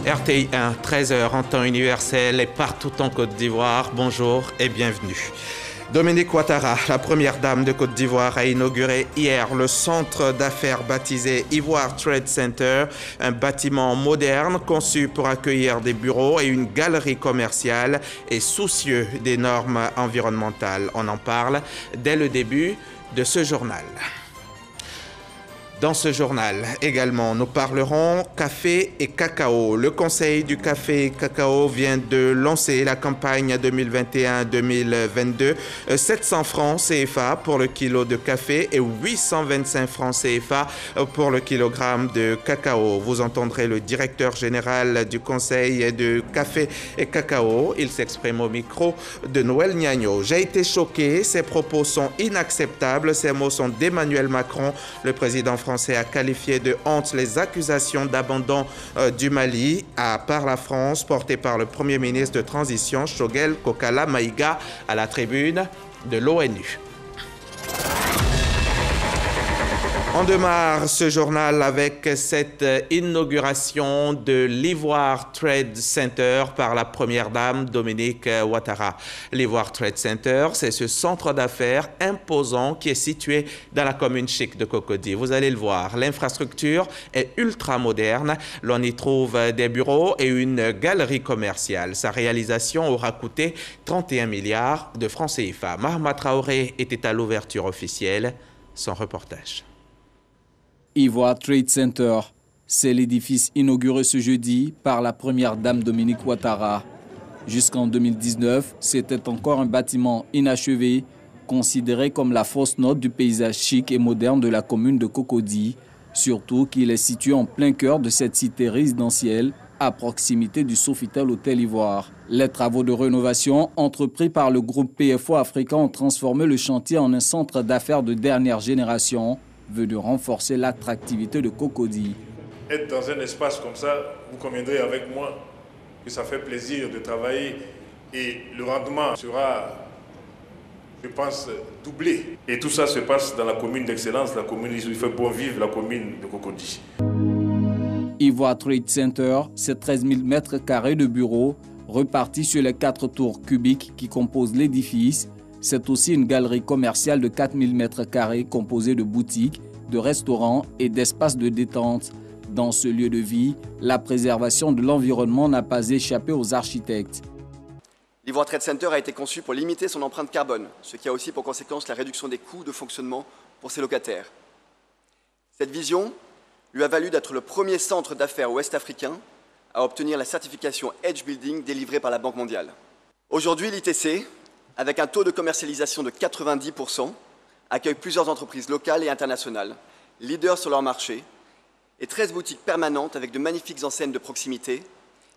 RTI 1, 13h en temps universel et partout en Côte d'Ivoire. Bonjour et bienvenue. Dominique Ouattara, la première dame de Côte d'Ivoire, a inauguré hier le centre d'affaires baptisé Ivoire Trade Center, un bâtiment moderne conçu pour accueillir des bureaux et une galerie commerciale et soucieux des normes environnementales. On en parle dès le début de ce journal. Dans ce journal également, nous parlerons café et cacao. Le Conseil du café et cacao vient de lancer la campagne 2021-2022. 700 francs CFA pour le kilo de café et 825 francs CFA pour le kilogramme de cacao. Vous entendrez le directeur général du Conseil du café et cacao. Il s'exprime au micro de Noël Niagno. J'ai été choqué, ces propos sont inacceptables. Ces mots sont d'Emmanuel Macron, le président français a qualifié de honte les accusations d'abandon du Mali par la France portées par le Premier ministre de transition Choguel Kokala Maïga à la tribune de l'ONU. On démarre ce journal avec cette inauguration de l'Ivoire Trade Center par la première dame Dominique Ouattara. L'Ivoire Trade Center, c'est ce centre d'affaires imposant qui est situé dans la commune chic de Cocody. Vous allez le voir, l'infrastructure est ultra moderne. L'on y trouve des bureaux et une galerie commerciale. Sa réalisation aura coûté 31 milliards de francs CFA. Mahama Traoré était à l'ouverture officielle. Son reportage. Ivoire Trade Center, c'est l'édifice inauguré ce jeudi par la première dame Dominique Ouattara. Jusqu'en 2019, c'était encore un bâtiment inachevé, considéré comme la fausse note du paysage chic et moderne de la commune de Cocody, surtout qu'il est situé en plein cœur de cette cité résidentielle, à proximité du Sofitel Hôtel Ivoire. Les travaux de rénovation entrepris par le groupe PFO Africa ont transformé le chantier en un centre d'affaires de dernière génération, venu renforcer l'attractivité de Cocody. Être dans un espace comme ça, vous conviendrez avec moi que ça fait plaisir de travailler et le rendement sera, je pense, doublé. Et tout ça se passe dans la commune d'excellence, la commune où il fait bon vivre, la commune de Cocody. Ivoire Trade Center, c'est 13 000 mètres carrés de bureaux repartis sur les 4 tours cubiques qui composent l'édifice. C'est aussi une galerie commerciale de 4 000 mètres carrés composée de boutiques, de restaurants et d'espaces de détente. Dans ce lieu de vie, la préservation de l'environnement n'a pas échappé aux architectes. L'Ivoire Trade Center a été conçu pour limiter son empreinte carbone, ce qui a aussi pour conséquence la réduction des coûts de fonctionnement pour ses locataires. Cette vision lui a valu d'être le premier centre d'affaires ouest-africain à obtenir la certification Edge Building délivrée par la Banque mondiale. Aujourd'hui, l'ITC, avec un taux de commercialisation de 90%, accueille plusieurs entreprises locales et internationales, leaders sur leur marché, et 13 boutiques permanentes avec de magnifiques enseignes de proximité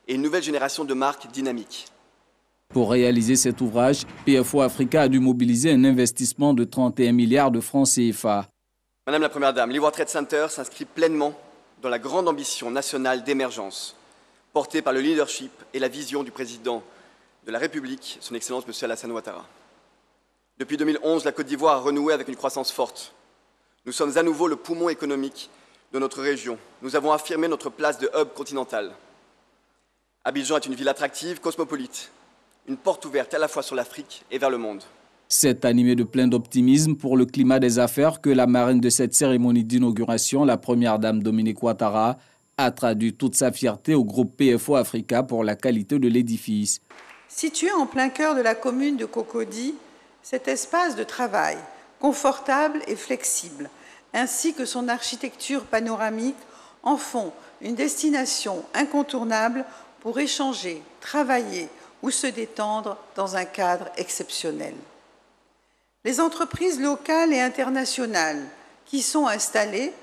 et une nouvelle génération de marques dynamiques. Pour réaliser cet ouvrage, PFO Africa a dû mobiliser un investissement de 31 milliards de francs CFA. Madame la Première Dame, l'Ivoire Trade Center s'inscrit pleinement dans la grande ambition nationale d'émergence, portée par le leadership et la vision du président de la République, son Excellence M. Alassane Ouattara. Depuis 2011, la Côte d'Ivoire a renoué avec une croissance forte. Nous sommes à nouveau le poumon économique de notre région. Nous avons affirmé notre place de hub continental. Abidjan est une ville attractive, cosmopolite, une porte ouverte à la fois sur l'Afrique et vers le monde. C'est animé de plein d'optimisme pour le climat des affaires que la marraine de cette cérémonie d'inauguration, la première dame Dominique Ouattara, a traduit toute sa fierté au groupe PFO Africa pour la qualité de l'édifice. Situé en plein cœur de la commune de Cocody, cet espace de travail, confortable et flexible, ainsi que son architecture panoramique, en font une destination incontournable pour échanger, travailler ou se détendre dans un cadre exceptionnel. Les entreprises locales et internationales qui sont installées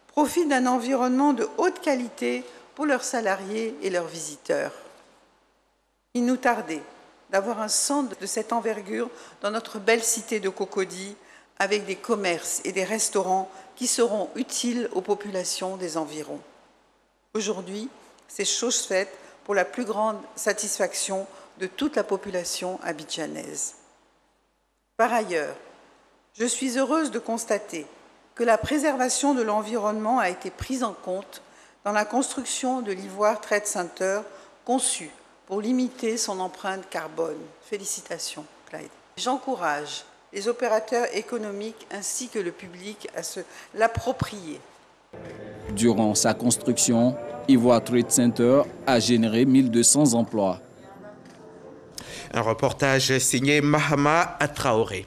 profitent d'un environnement de haute qualité pour leurs salariés et leurs visiteurs. Il nous tardait d'avoir un centre de cette envergure dans notre belle cité de Cocody, avec des commerces et des restaurants qui seront utiles aux populations des environs. Aujourd'hui, c'est chose faite pour la plus grande satisfaction de toute la population abidjanaise. Par ailleurs, je suis heureuse de constater que la préservation de l'environnement a été prise en compte dans la construction de l'Ivoire Trade Center, conçu pour limiter son empreinte carbone. Félicitations, Clyde. J'encourage les opérateurs économiques ainsi que le public à se l'approprier. Durant sa construction, Ivoire Trade Center a généré 1200 emplois. Un reportage signé Mahama Traoré.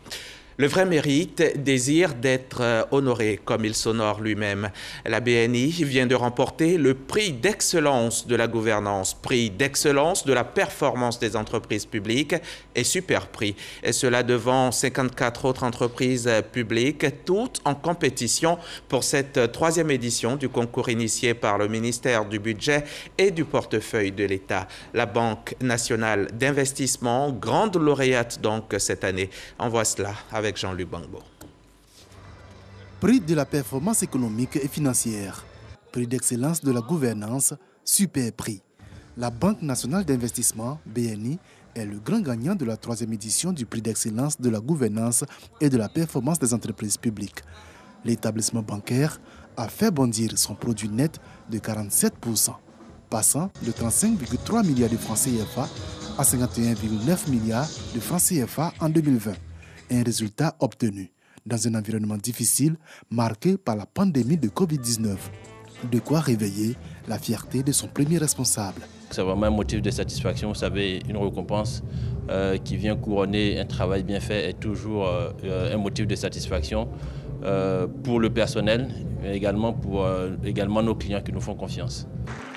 Le vrai mérite désire d'être honoré, comme il s'honore lui-même. La BNI vient de remporter le prix d'excellence de la gouvernance, prix d'excellence de la performance des entreprises publiques et super prix. Et cela devant 54 autres entreprises publiques, toutes en compétition pour cette troisième édition du concours initié par le ministère du Budget et du portefeuille de l'État. La Banque nationale d'investissement, grande lauréate donc cette année. On voit cela avec Jean-Luc Bangbo. Prix de la performance économique et financière, prix d'excellence de la gouvernance, super prix. La Banque nationale d'investissement, BNI, est le grand gagnant de la troisième édition du prix d'excellence de la gouvernance et de la performance des entreprises publiques. L'établissement bancaire a fait bondir son produit net de 47%, passant de 35,3 milliards de francs CFA à 51,9 milliards de francs CFA en 2020. Un résultat obtenu dans un environnement difficile marqué par la pandémie de Covid-19. De quoi réveiller la fierté de son premier responsable. C'est vraiment un motif de satisfaction. Vous savez, une récompense qui vient couronner un travail bien fait est toujours un motif de satisfaction pour le personnel, mais également pour nos clients qui nous font confiance.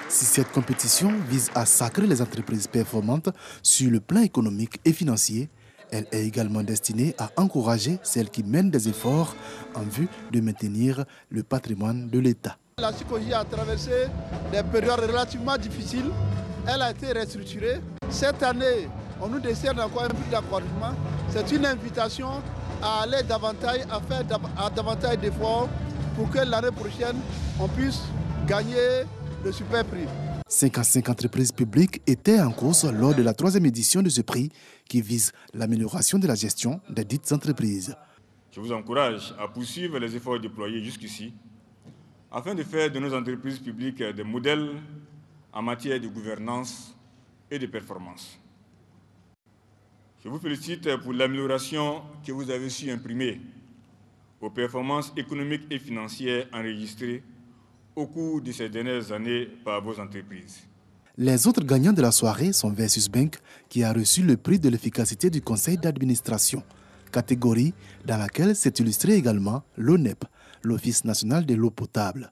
Si cette compétition vise à sacrer les entreprises performantes sur le plan économique et financier, elle est également destinée à encourager celles qui mènent des efforts en vue de maintenir le patrimoine de l'État. La Sikoji a traversé des périodes relativement difficiles. Elle a été restructurée. Cette année, on nous décerne encore un peu d'encouragement. C'est une invitation à aller davantage, à faire davantage d'efforts pour que l'année prochaine, on puisse gagner le super prix. 55 entreprises publiques étaient en course lors de la troisième édition de ce prix qui vise l'amélioration de la gestion des dites entreprises. Je vous encourage à poursuivre les efforts déployés jusqu'ici afin de faire de nos entreprises publiques des modèles en matière de gouvernance et de performance. Je vous félicite pour l'amélioration que vous avez su imprimer aux performances économiques et financières enregistrées au cours de ces dernières années par vos entreprises. Les autres gagnants de la soirée sont Versus Bank, qui a reçu le prix de l'efficacité du conseil d'administration, catégorie dans laquelle s'est illustré également l'ONEP, l'Office national de l'eau potable.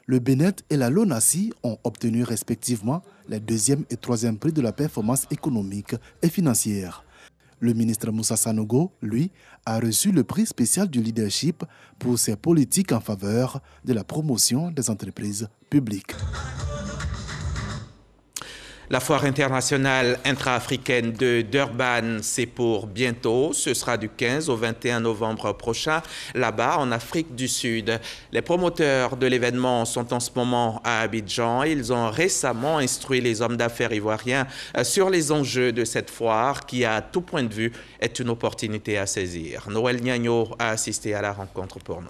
Le Benet et la LONASI ont obtenu respectivement les deuxième et troisième prix de la performance économique et financière. Le ministre Moussa Sanogo, lui, a reçu le prix spécial du leadership pour ses politiques en faveur de la promotion des entreprises publiques. La foire internationale intra-africaine de Durban, c'est pour bientôt. Ce sera du 15 au 21 novembre prochain, là-bas en Afrique du Sud. Les promoteurs de l'événement sont en ce moment à Abidjan. Ils ont récemment instruit les hommes d'affaires ivoiriens sur les enjeux de cette foire qui, à tout point de vue, est une opportunité à saisir. Noël Niagno a assisté à la rencontre pour nous.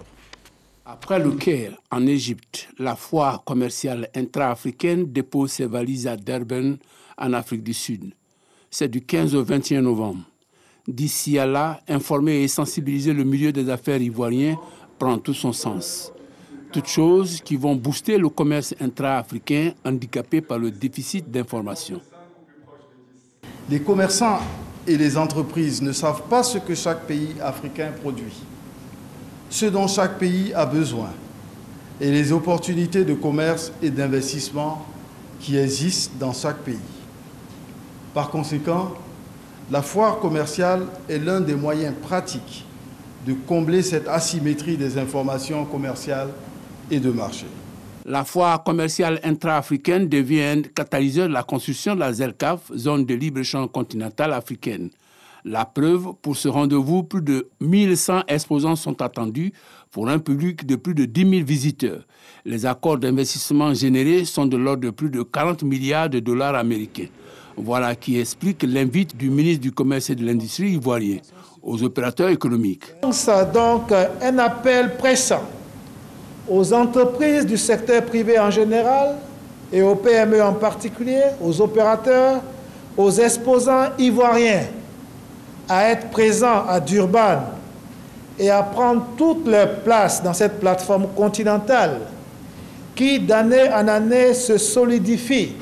Après le Caire, en Égypte, la foire commerciale intra-africaine dépose ses valises à Durban, en Afrique du Sud. C'est du 15 au 21 novembre. D'ici à là, informer et sensibiliser le milieu des affaires ivoirien prend tout son sens. Toutes choses qui vont booster le commerce intra-africain handicapé par le déficit d'information. Les commerçants et les entreprises ne savent pas ce que chaque pays africain produit, ce dont chaque pays a besoin et les opportunités de commerce et d'investissement qui existent dans chaque pays. Par conséquent, la foire commerciale est l'un des moyens pratiques de combler cette asymétrie des informations commerciales et de marché. La foire commerciale intra-africaine devient un catalyseur de la construction de la ZLCAF, zone de libre-échange continentale africaine. La preuve, pour ce rendez-vous, plus de 1100 exposants sont attendus pour un public de plus de 10 000 visiteurs. Les accords d'investissement générés sont de l'ordre de plus de 40 milliards de dollars américains. Voilà qui explique l'invite du ministre du Commerce et de l'Industrie ivoirien aux opérateurs économiques. C'est donc un appel pressant aux entreprises du secteur privé en général et aux PME en particulier, aux opérateurs, aux exposants ivoiriens à être présents à Durban et à prendre toute leur place dans cette plateforme continentale qui, d'année en année, se solidifie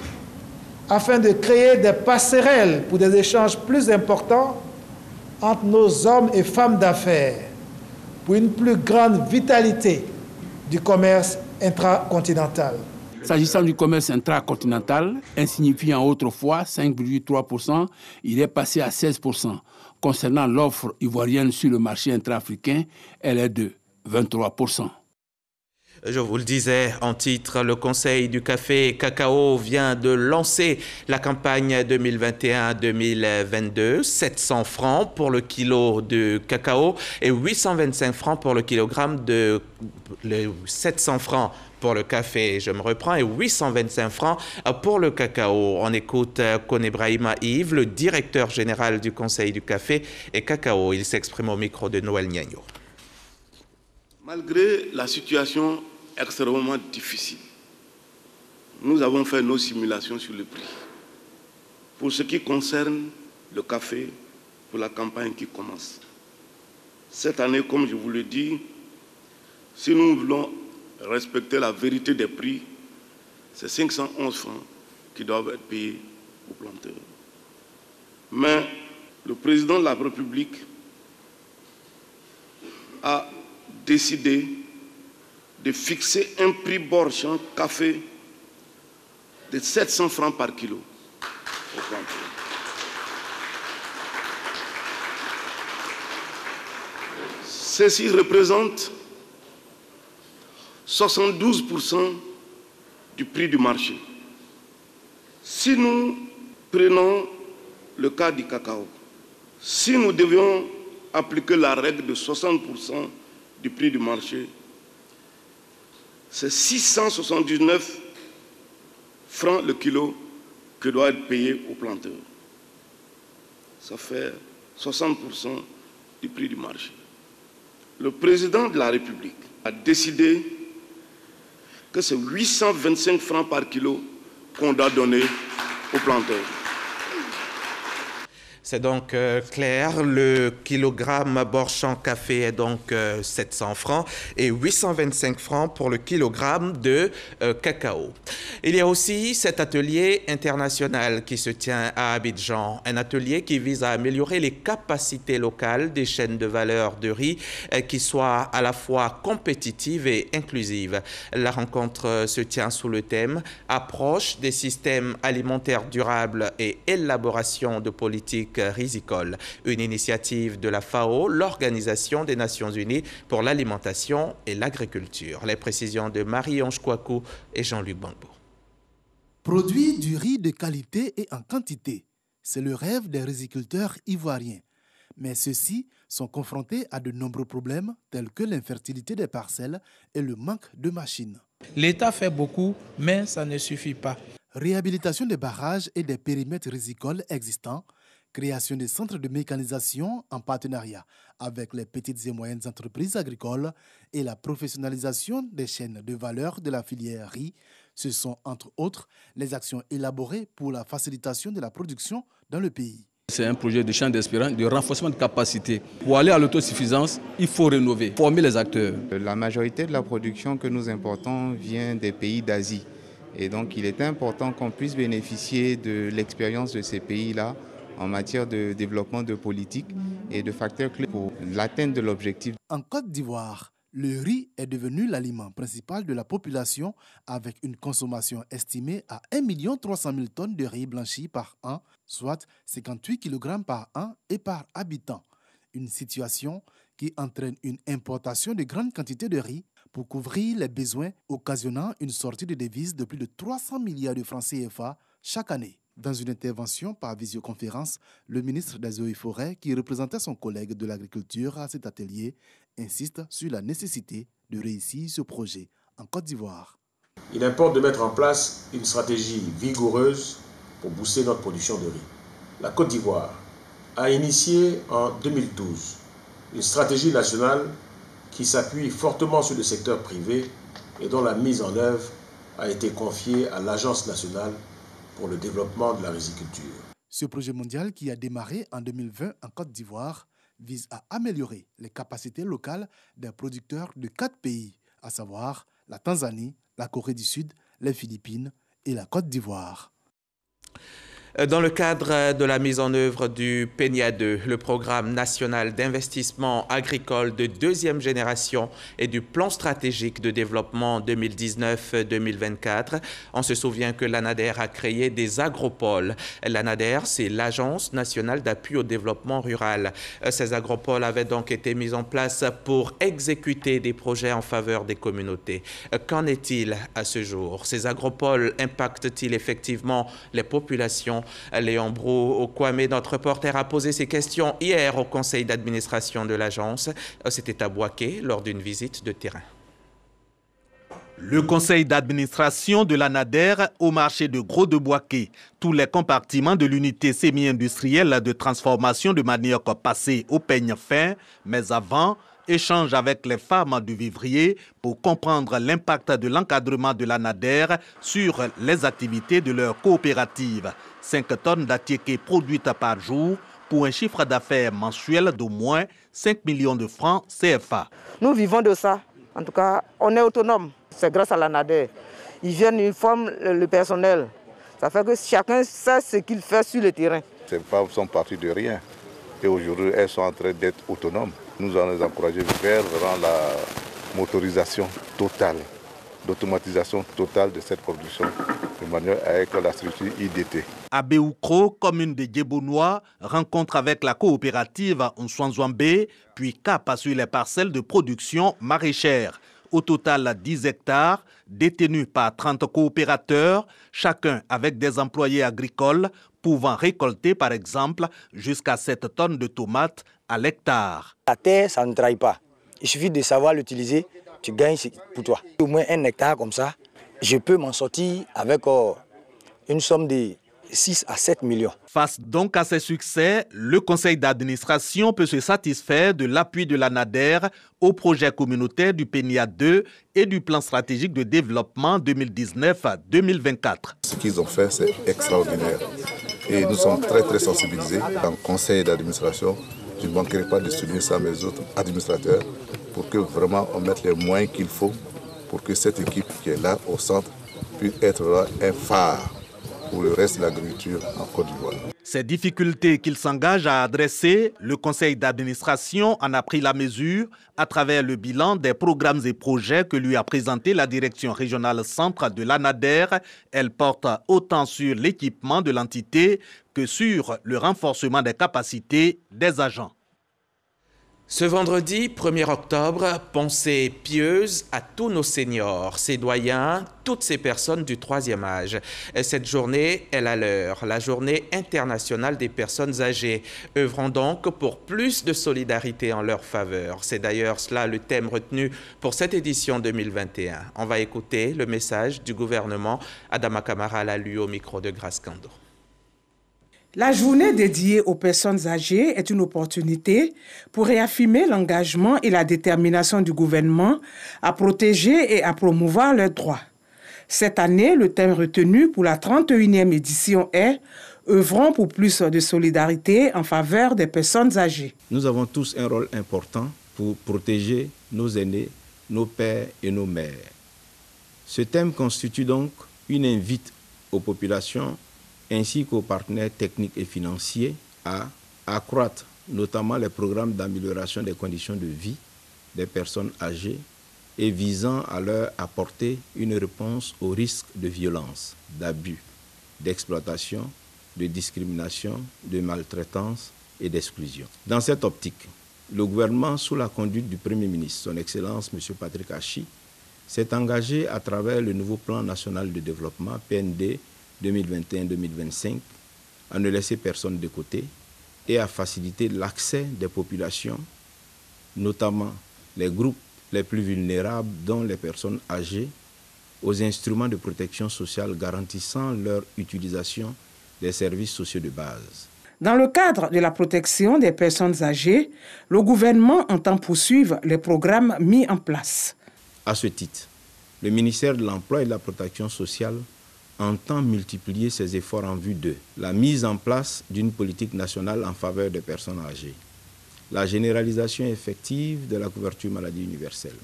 afin de créer des passerelles pour des échanges plus importants entre nos hommes et femmes d'affaires, pour une plus grande vitalité du commerce intracontinental. S'agissant du commerce intracontinental, insignifiant autrefois 5,3%, il est passé à 16%. Concernant l'offre ivoirienne sur le marché intra-africain, elle est de 23%. Je vous le disais en titre, le Conseil du café et cacao vient de lancer la campagne 2021-2022. 700 francs pour le kilo de cacao et 825 francs pour le kilogramme de 700 francs pour le café, je me reprends, et 825 francs pour le cacao. On écoute Konebrahima Yves, le directeur général du Conseil du café et cacao. Il s'exprime au micro de Noël Niagno. Malgré la situation extrêmement difficile, nous avons fait nos simulations sur le prix. Pour ce qui concerne le café, pour la campagne qui commence. Cette année, comme je vous le dis, si nous voulons respecter la vérité des prix, c'est 511 francs qui doivent être payés aux planteurs. Mais le président de la République a décidé de fixer un prix Borchamp café de 700 francs par kilo aux planteurs. Ceci représente 72% du prix du marché. Si nous prenons le cas du cacao, si nous devions appliquer la règle de 60% du prix du marché, c'est 679 francs le kilo que doit être payé aux planteurs. Ça fait 60% du prix du marché. Le président de la République a décidé que c'est 825 francs par kilo qu'on doit donner aux planteurs. C'est donc clair, le kilogramme Borchamp café est donc 700 francs et 825 francs pour le kilogramme de cacao. Il y a aussi cet atelier international qui se tient à Abidjan, un atelier qui vise à améliorer les capacités locales des chaînes de valeur de riz qui soient à la fois compétitives et inclusives. La rencontre se tient sous le thème « Approche des systèmes alimentaires durables et élaboration de politiques risicole », une initiative de la FAO, l'Organisation des Nations Unies pour l'alimentation et l'agriculture. Les précisions de Marie-Ange Kouakou et Jean-Luc Bangbo. Produire du riz de qualité et en quantité, c'est le rêve des riziculteurs ivoiriens. Mais ceux-ci sont confrontés à de nombreux problèmes tels que l'infertilité des parcelles et le manque de machines. L'État fait beaucoup, mais ça ne suffit pas. Réhabilitation des barrages et des périmètres rizicoles existants, création des centres de mécanisation en partenariat avec les petites et moyennes entreprises agricoles et la professionnalisation des chaînes de valeur de la filière riz, ce sont entre autres les actions élaborées pour la facilitation de la production dans le pays. C'est un projet de champ d'espérance, de renforcement de capacité. Pour aller à l'autosuffisance, il faut rénover, former les acteurs. La majorité de la production que nous importons vient des pays d'Asie. Et donc il est important qu'on puisse bénéficier de l'expérience de ces pays-là en matière de développement de politique et de facteurs clés pour l'atteinte de l'objectif. En Côte d'Ivoire, le riz est devenu l'aliment principal de la population avec une consommation estimée à 1 300 000 tonnes de riz blanchi par an, soit 58 kg par an et par habitant. Une situation qui entraîne une importation de grandes quantités de riz pour couvrir les besoins, occasionnant une sortie de devises de plus de 300 milliards de francs CFA chaque année. Dans une intervention par visioconférence, le ministre des Eaux et Forêts, qui représentait son collègue de l'agriculture à cet atelier, insiste sur la nécessité de réussir ce projet en Côte d'Ivoire. Il importe de mettre en place une stratégie vigoureuse pour booster notre production de riz. La Côte d'Ivoire a initié en 2012 une stratégie nationale qui s'appuie fortement sur le secteur privé et dont la mise en œuvre a été confié à l'Agence nationale pour le développement de la riziculture. Ce projet mondial qui a démarré en 2020 en Côte d'Ivoire vise à améliorer les capacités locales des producteurs de 4 pays, à savoir la Tanzanie, la Corée du Sud, les Philippines et la Côte d'Ivoire. Dans le cadre de la mise en œuvre du PENIA 2, le programme national d'investissement agricole de deuxième génération et du plan stratégique de développement 2019-2024, on se souvient que l'ANADER a créé des agropoles. L'ANADER, c'est l'Agence nationale d'appui au développement rural. Ces agropoles avaient donc été mis en place pour exécuter des projets en faveur des communautés. Qu'en est-il à ce jour? Ces agropoles impactent-ils effectivement les populations? Léon Brou-Kwame, notre reporter, a posé ces questions hier au conseil d'administration de l'agence. C'était à Bouaké lors d'une visite de terrain. Le conseil d'administration de l'ANADER au marché de Gros de Bouaké. Tous les compartiments de l'unité semi-industrielle de transformation de manioc passés au peigne fin, mais avant, échange avec les femmes du vivrier pour comprendre l'impact de l'encadrement de l'ANADER sur les activités de leur coopérative. 5 tonnes d'attiéké produites par jour pour un chiffre d'affaires mensuel d'au moins 5 millions de francs CFA. Nous vivons de ça. En tout cas, on est autonome. C'est grâce à l'ANADER. Ils viennent, ils forment le personnel. Ça fait que chacun sait ce qu'il fait sur le terrain. Ces femmes sont parties de rien. Et aujourd'hui, elles sont en train d'être autonomes. Nous allons les encourager vers la motorisation totale, l'automatisation totale de cette production, de manière avec la structure IDT. À Béoukro, commune de Djebonois, rencontre avec la coopérative Nswanzwambé, puis cap sur les parcelles de production maraîchère. Au total, 10 hectares, détenus par 30 coopérateurs, chacun avec des employés agricoles, pouvant récolter par exemple jusqu'à 7 tonnes de tomates à l'hectare. La terre, ça ne trahit pas. Il suffit de savoir l'utiliser, tu gagnes pour toi. Au moins 1 hectare comme ça, je peux m'en sortir avec une somme de 6 à 7 millions. Face donc à ces succès, le conseil d'administration peut se satisfaire de l'appui de l'ANADER au projet communautaire du PENIA 2 et du plan stratégique de développement 2019-2024. Ce qu'ils ont fait, c'est extraordinaire. Et nous sommes très sensibilisés. Dans le conseil d'administration, je ne manquerai pas de souligner ça à mes autres administrateurs pour que vraiment on mette les moyens qu'il faut pour que cette équipe qui est là au centre puisse être là un phare pour le reste de l'agriculture en Côte d'Ivoire. Ces difficultés qu'il s'engage à adresser, le conseil d'administration en a pris la mesure à travers le bilan des programmes et projets que lui a présenté la direction régionale centre de l'ANADER. Elle porte autant sur l'équipement de l'entité que sur le renforcement des capacités des agents. Ce vendredi 1er octobre, pensée pieuse à tous nos seniors, ces doyens, toutes ces personnes du 3e âge. Cette journée est la leur, la journée internationale des personnes âgées. Œuvrons donc pour plus de solidarité en leur faveur. C'est d'ailleurs cela le thème retenu pour cette édition 2021. On va écouter le message du gouvernement. Adama Kamara l'a lu au micro de Grace Kando. La journée dédiée aux personnes âgées est une opportunité pour réaffirmer l'engagement et la détermination du gouvernement à protéger et à promouvoir leurs droits. Cette année, le thème retenu pour la 31e édition est « Œuvrons pour plus de solidarité en faveur des personnes âgées ». Nous avons tous un rôle important pour protéger nos aînés, nos pères et nos mères. Ce thème constitue donc une invite aux populations ainsi qu'aux partenaires techniques et financiers à accroître notamment les programmes d'amélioration des conditions de vie des personnes âgées et visant à leur apporter une réponse aux risques de violence, d'abus, d'exploitation, de discrimination, de maltraitance et d'exclusion. Dans cette optique, le gouvernement, sous la conduite du Premier ministre, son Excellence M. Patrick Achi, s'est engagé à travers le nouveau plan national de développement, PND 2021-2025, à ne laisser personne de côté et à faciliter l'accès des populations, notamment les groupes les plus vulnérables, dont les personnes âgées, aux instruments de protection sociale garantissant leur utilisation des services sociaux de base. Dans le cadre de la protection des personnes âgées, le gouvernement entend poursuivre les programmes mis en place. À ce titre, Le ministère de l'Emploi et de la Protection sociale entend multiplier ses efforts en vue de la mise en place d'une politique nationale en faveur des personnes âgées, la généralisation effective de la couverture maladie universelle,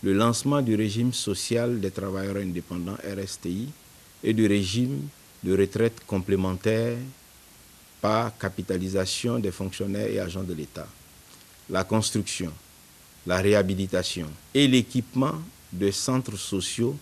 le lancement du régime social des travailleurs indépendants RSTI et du régime de retraite complémentaire par capitalisation des fonctionnaires et agents de l'État, la construction, la réhabilitation et l'équipement de centres sociaux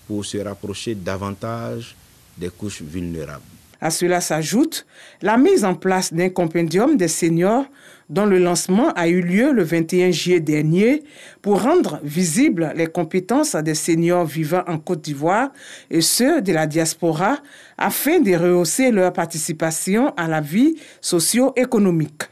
pour se rapprocher davantage des couches vulnérables. À cela s'ajoute la mise en place d'un compendium des seniors dont le lancement a eu lieu le 21 juillet dernier pour rendre visibles les compétences des seniors vivant en Côte d'Ivoire et ceux de la diaspora afin de rehausser leur participation à la vie socio-économique.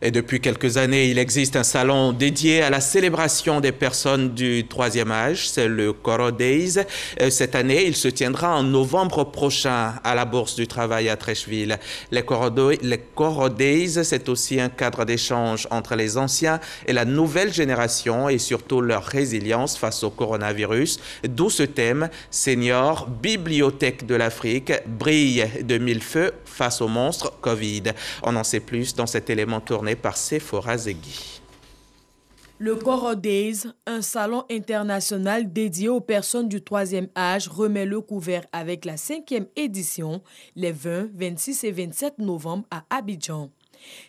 Et depuis quelques années, il existe un salon dédié à la célébration des personnes du troisième âge, c'est le Koro Days. Cette année, il se tiendra en novembre prochain à la Bourse du Travail à Treichville. Les Koro Days, c'est aussi un cadre d'échange entre les anciens et la nouvelle génération et surtout leur résilience face au coronavirus. D'où ce thème, Seniors, bibliothèque de l'Afrique, brille de mille feux face au monstre Covid. On en sait plus dans cet élément tourné par Sephora Zegui. Le Koro Days, un salon international dédié aux personnes du troisième âge, remet le couvert avec la 5e édition les 20, 26 et 27 novembre à Abidjan.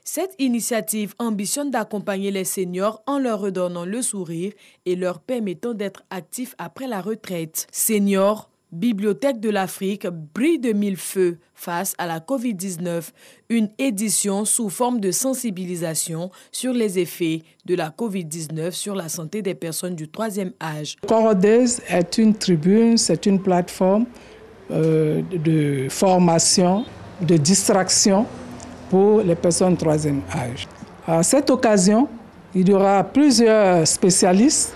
Cette initiative ambitionne d'accompagner les seniors en leur redonnant le sourire et leur permettant d'être actifs après la retraite. Seniors, Bibliothèque de l'Afrique brille de mille feux face à la COVID-19, une édition sous forme de sensibilisation sur les effets de la COVID-19 sur la santé des personnes du troisième âge. Koro Days est une tribune, c'est une plateforme de formation, de distraction pour les personnes du troisième âge. À cette occasion, il y aura plusieurs spécialistes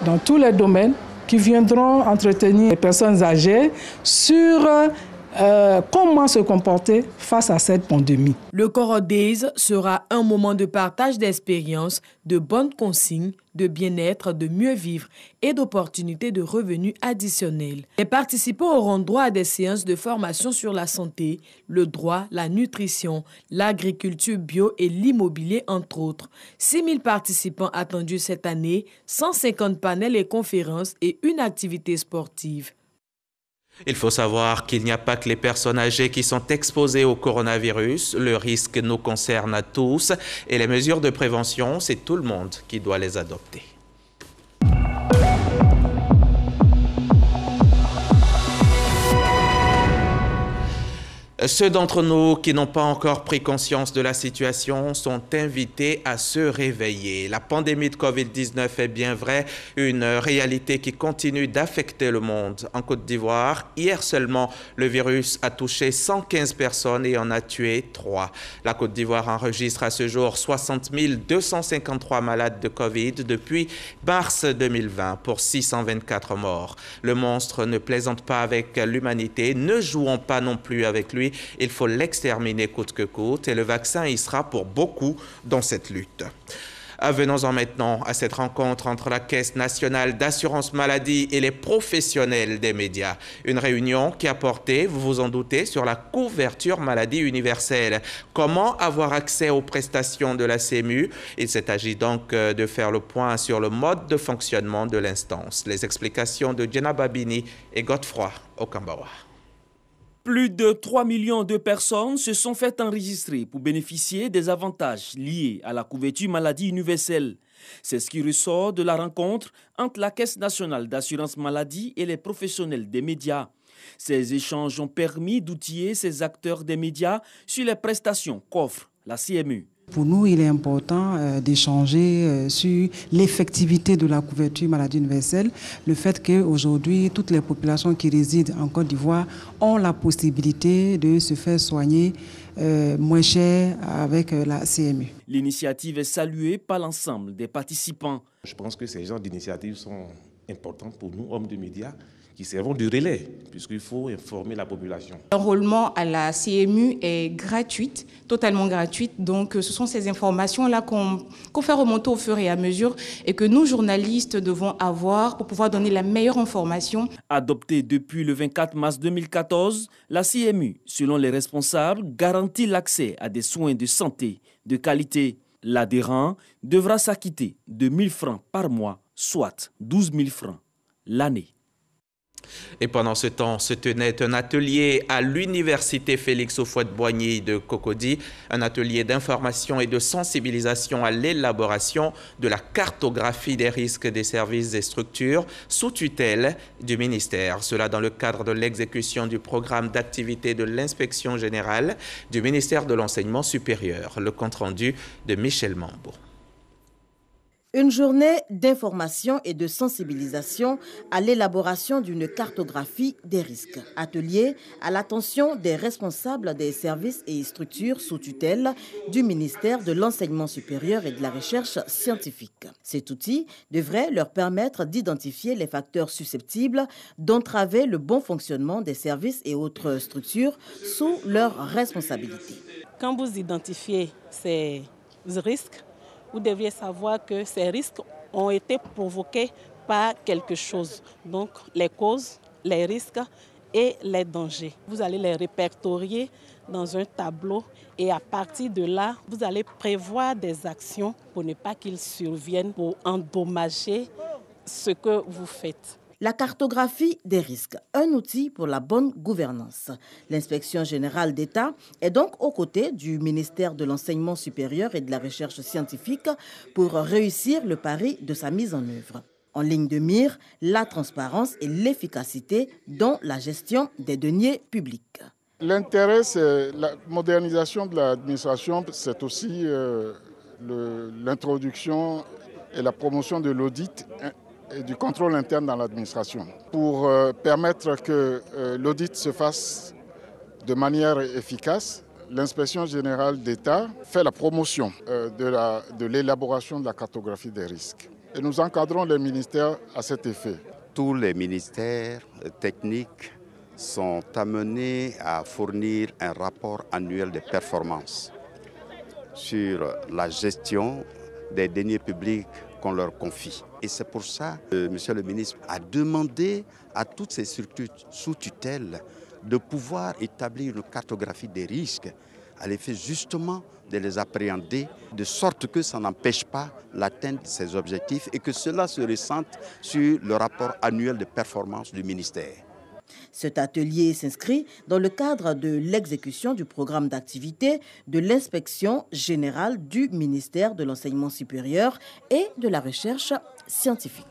dans tous les domaines qui viendront entretenir les personnes âgées sur comment se comporter face à cette pandémie. Le Koro Days sera un moment de partage d'expériences, de bonnes consignes, de bien-être, de mieux vivre et d'opportunités de revenus additionnels. Les participants auront droit à des séances de formation sur la santé, le droit, la nutrition, l'agriculture bio et l'immobilier, entre autres. 6 000 participants attendus cette année, 150 panels et conférences et une activité sportive. Il faut savoir qu'il n'y a pas que les personnes âgées qui sont exposées au coronavirus. Le risque nous concerne à tous et les mesures de prévention, c'est tout le monde qui doit les adopter. Ceux d'entre nous qui n'ont pas encore pris conscience de la situation sont invités à se réveiller. La pandémie de Covid-19 est bien vrai une réalité qui continue d'affecter le monde. En Côte d'Ivoire, hier seulement, le virus a touché 115 personnes et en a tué 3. La Côte d'Ivoire enregistre à ce jour 60 253 malades de Covid depuis mars 2020 pour 624 morts. Le monstre ne plaisante pas avec l'humanité, ne jouons pas non plus avec lui. Il faut l'exterminer coûte que coûte et le vaccin y sera pour beaucoup dans cette lutte. Venons-en maintenant à cette rencontre entre la Caisse nationale d'assurance maladie et les professionnels des médias. Une réunion qui a porté, vous vous en doutez, sur la couverture maladie universelle. Comment avoir accès aux prestations de la CMU? Il s'agit donc de faire le point sur le mode de fonctionnement de l'instance. Les explications de Jenna Babini et Godefroy Okambawa. Plus de 3 millions de personnes se sont fait enregistrer pour bénéficier des avantages liés à la couverture maladie universelle. C'est ce qui ressort de la rencontre entre la Caisse nationale d'assurance maladie et les professionnels des médias. Ces échanges ont permis d'outiller ces acteurs des médias sur les prestations qu'offre la CMU. Pour nous, il est important d'échanger sur l'effectivité de la couverture maladie universelle, le fait qu'aujourd'hui, toutes les populations qui résident en Côte d'Ivoire ont la possibilité de se faire soigner moins cher avec la CMU. L'initiative est saluée par l'ensemble des participants. Je pense que ces genres d'initiatives sont importantes pour nous, hommes de médias, qui servons de relais, puisqu'il faut informer la population. L'enrôlement à la CMU est gratuit, totalement gratuit. Donc, ce sont ces informations-là qu'on fait remonter au fur et à mesure et que nous, journalistes, devons avoir pour pouvoir donner la meilleure information. Adoptée depuis le 24 mars 2014, la CMU, selon les responsables, garantit l'accès à des soins de santé de qualité. L'adhérent devra s'acquitter de 1 000 francs par mois, soit 12 000 francs l'année. Et pendant ce temps se tenait un atelier à l'université Félix Houphouët-Boigny de Cocody, un atelier d'information et de sensibilisation à l'élaboration de la cartographie des risques des services et structures sous tutelle du ministère. Cela dans le cadre de l'exécution du programme d'activité de l'inspection générale du ministère de l'Enseignement supérieur. Le compte-rendu de Michel Mambo. Une journée d'information et de sensibilisation à l'élaboration d'une cartographie des risques. Atelier à l'attention des responsables des services et structures sous tutelle du ministère de l'Enseignement supérieur et de la Recherche scientifique. Cet outil devrait leur permettre d'identifier les facteurs susceptibles d'entraver le bon fonctionnement des services et autres structures sous leur responsabilité. Quand vous identifiez ces risques, vous devriez savoir que ces risques ont été provoqués par quelque chose. Donc, les causes, les risques et les dangers. Vous allez les répertorier dans un tableau et à partir de là, vous allez prévoir des actions pour ne pas qu'ils surviennent, pour endommager ce que vous faites. La cartographie des risques, un outil pour la bonne gouvernance. L'inspection générale d'État est donc aux côtés du ministère de l'Enseignement supérieur et de la Recherche scientifique pour réussir le pari de sa mise en œuvre. En ligne de mire, la transparence et l'efficacité dans la gestion des deniers publics. L'intérêt, c'est la modernisation de l'administration, c'est aussi l'introduction et la promotion de l'audit et du contrôle interne dans l'administration pour permettre que l'audit se fasse de manière efficace. L'inspection générale d'État fait la promotion de l'élaboration de la cartographie des risques. Et nous encadrons les ministères à cet effet. Tous les ministères techniques sont amenés à fournir un rapport annuel de performance sur la gestion des deniers publics qu'on leur confie. Et c'est pour ça que Monsieur le ministre a demandé à toutes ces structures sous tutelle de pouvoir établir une cartographie des risques à l'effet justement de les appréhender de sorte que ça n'empêche pas l'atteinte de ces objectifs et que cela se ressente sur le rapport annuel de performance du ministère. Cet atelier s'inscrit dans le cadre de l'exécution du programme d'activité de l'inspection générale du ministère de l'Enseignement supérieur et de la Recherche scientifique.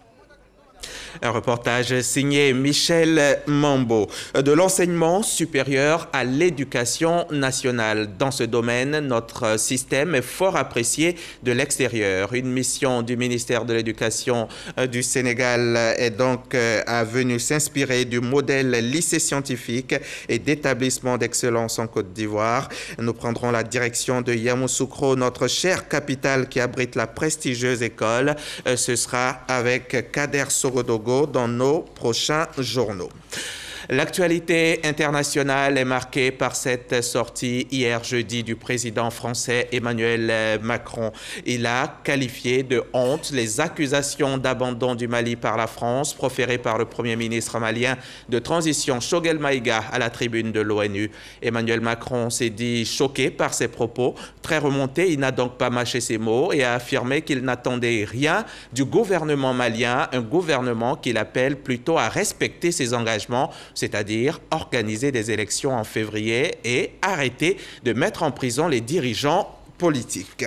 Un reportage signé Michel Mambo. De l'enseignement supérieur à l'éducation nationale. Dans ce domaine, notre système est fort apprécié de l'extérieur. Une mission du ministère de l'Éducation du Sénégal est donc venue s'inspirer du modèle lycée scientifique et d'établissement d'excellence en Côte d'Ivoire. Nous prendrons la direction de Yamoussoukro, notre chère capitale qui abrite la prestigieuse école. Ce sera avec Kader Sorodogo dans nos prochains journaux. L'actualité internationale est marquée par cette sortie hier jeudi du président français Emmanuel Macron. Il a qualifié de honte les accusations d'abandon du Mali par la France proférées par le Premier ministre malien de transition Choguel Maïga à la tribune de l'ONU. Emmanuel Macron s'est dit choqué par ces propos. Très remonté, il n'a donc pas mâché ses mots et a affirmé qu'il n'attendait rien du gouvernement malien, un gouvernement qu'il appelle plutôt à respecter ses engagements, c'est-à-dire organiser des élections en février et arrêter de mettre en prison les dirigeants politiques.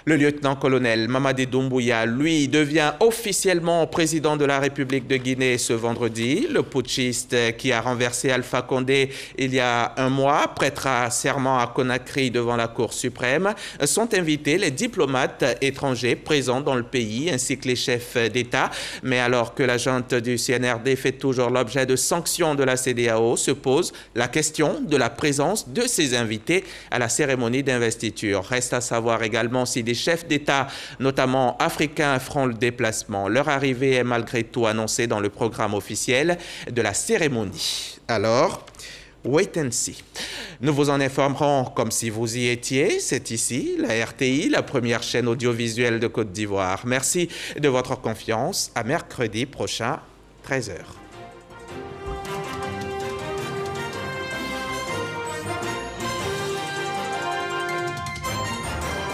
Le lieutenant-colonel Mamadi Doumbouya, lui, devient officiellement président de la République de Guinée ce vendredi. Le putschiste qui a renversé Alpha Condé il y a un mois prêtera serment à Conakry devant la Cour suprême. Sont invités les diplomates étrangers présents dans le pays ainsi que les chefs d'État. Mais alors que la junte du CNRD fait toujours l'objet de sanctions de la CEDEAO, se pose la question de la présence de ces invités à la cérémonie d'investiture. Reste à savoir également si des Des chefs d'État, notamment africains, feront le déplacement. Leur arrivée est malgré tout annoncée dans le programme officiel de la cérémonie. Alors, wait and see. Nous vous en informerons comme si vous y étiez. C'est ici, la RTI, la première chaîne audiovisuelle de Côte d'Ivoire. Merci de votre confiance. À mercredi prochain, 13h.